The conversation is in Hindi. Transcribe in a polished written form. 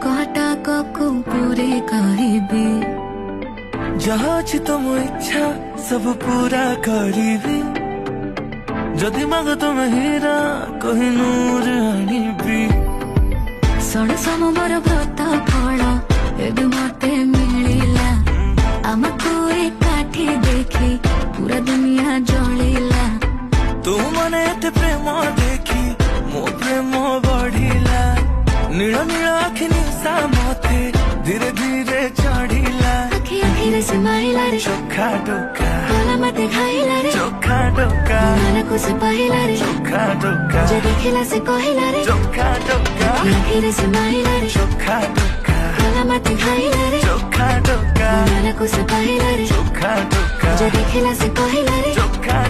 कहटा को पूरे कहबी जहाँ अछि तुम इच्छा सब पूरा करीबी जदि माग तुम हीरा कोहिनूर आनिबी षण समर व्रत फल एबे मते मिलिला आमको एकाठी देखी पूरा दुनिया जलिला तू मने एते प्रेम देखी मो प्रेम बढ़िला नील नील आखि निशा मते धीरे धीरे चढ़िला आखि आखिरे से माइला रे चोखा डोका गला मते खाइला रे चोखा डोका मन को से पाइला रे चोखा डोका जे देखिला से कहिला रे चोखा डोका आखिरे से माइला रे चोखा डोका गला मते खाइला रे चोखा डोका मन को से पाइला रे चोखा डोका जे देखिला से कहिला रे चोखा